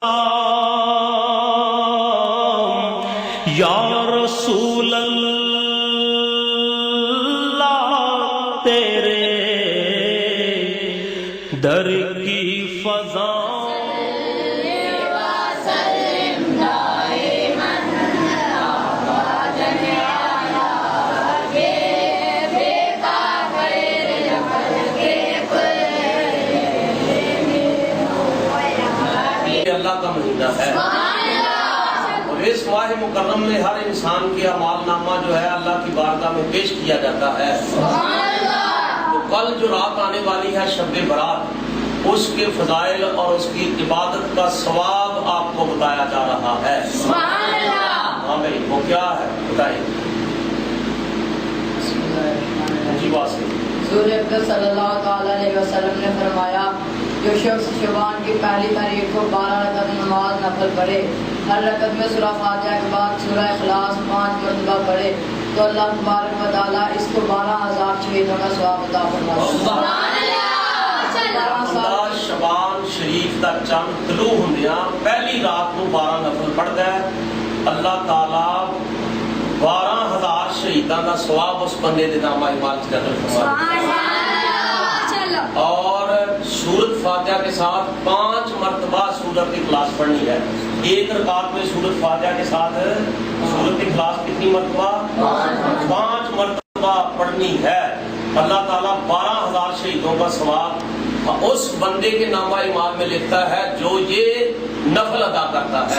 یا رسول اللہ تیرے در کی فضا اللہ کا مہینہ ہے اور اس ماہ مکرم میں ہر انسان کی اعمال نامہ جو ہے اللہ کی بارگاہ میں پیش کیا جاتا ہے۔ تو کل جو رات آنے والی ہے شب برات، اس کے فضائل اور اس کی عبادت کا ثواب آپ کو بتایا جا رہا ہے۔ ہاں بھائی، وہ کیا ہے بتائیں جی بات سے۔ حضور اکرم صلی اللہ تعالی علیہ وسلم نے فرمایا، جو شخص شعبان کی پہلی تاریخ کو 12 رکعت نماز نفل پڑھے، ہر رکعت میں سورہ فاتحہ کے بعد سورہ اخلاص 5 مرتبہ پڑھے، تو اللہ تبارک و تعالیٰ اس کو 12,000 شہیدوں کا ثواب عطا فرمائے۔ اللہ شعبان شریف کا چند طلوع ہوندیاں پہلی رات کو 12 نفل پڑھتا ہے، اللہ تعالیٰ 12,000 شہیدوں کا ثواب اس بندے کے نام اعمال سے عطا فرمائے۔ اور سورت فاتحہ کے ساتھ 5 مرتبہ سورت اخلاص پڑھنی ہے۔ ایک رکعت میں سورت فاتحہ کے ساتھ سورت اخلاص کتنی مرتبہ؟ 5 مرتبہ پڑھنی ہے۔ اللہ تعالیٰ 12,000 شہیدوں کا ثواب اس بندے کے نامہ اعمال میں لکھتا ہے جو یہ نفل ادا کرتا ہے،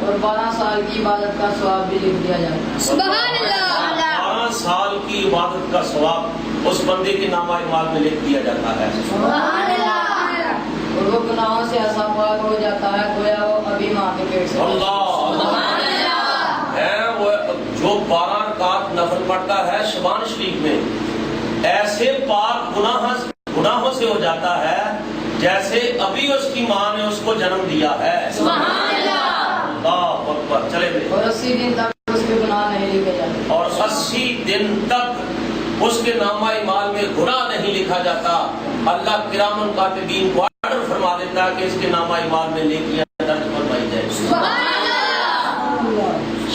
اور 12 سال کی عبادت کا ثواب بھی لکھ دیا جاتا ہے۔ 12 سال کی عبادت کا ثواب اس بندے کے نامہ اعمال میں لکھ دیا جاتا ہے۔ اور وہ گناہوں سے ایسا پاک ہو جاتا ہے گویا وہ ابھی ماں کے پیٹ سے۔ اللہ ہے وہ جو 12 رکعت نفل پڑھتا ہے شعبان شریف میں، ایسے پاک گناہوں سے ہو جاتا ہے جیسے ابھی اس کی ماں نے اس کو جنم دیا ہے۔ اللہ اکبر، چلے گئے۔ اور 80 دن تک اس کے گناہ نہیں لکھے جاتے، اور 80 دن تک اس کے نامہ اعمال میں گناہ نہیں لکھا جاتا۔ اللہ کرامن کاتبین کو آرڈر فرما دیتا ہے کہ اس کے نامہ اعمال میں نیکیاں درج فرمائی جائے۔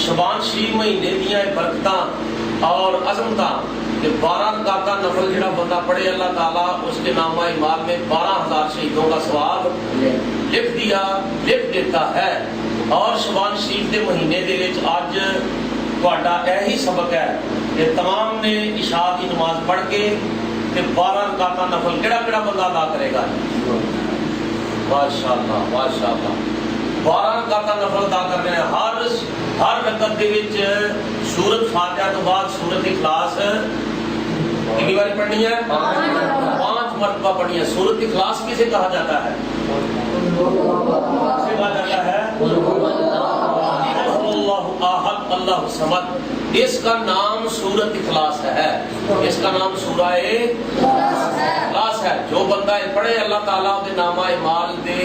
شعبان شریف مہینے دیاں برکتاں اور عظمتاں کہ 12 رکعت نفل جڑا بندہ پڑھے، اللہ تعالیٰ اس کے نامہ اعمال میں 12,000 شہیدوں کا ثواب لکھ دیتا ہے۔ اور شعبان شریف کے مہینے دے وچ اج تہاڈا یہی سبق ہے کہ تمام نے عشاء کی نماز پڑھ کے 12 رکعت نفل کیڑا بندہ ادا کرے گا؟ ماشاءاللہ ماشاءاللہ، 12 رکعت نفل ادا کرنے ہیں۔ ہر رکعت دے وچ سورت فاتحہ تو بعد سورت اخلاص کتنی بار پڑھنی ہے؟ 5 مرتبہ پڑھنی ہے۔ سورت اخلاص کسے کہا جاتا ہے؟ کسے کہا جاتا ہے؟ اللہ احد اللہ صمد۔ اس کا نام سورت اخلاص ہے، اس کا نام سورہ اخلاص ہے۔ جو بندہ پڑھے اللہ تعالیٰ کے نامہ اعمال دے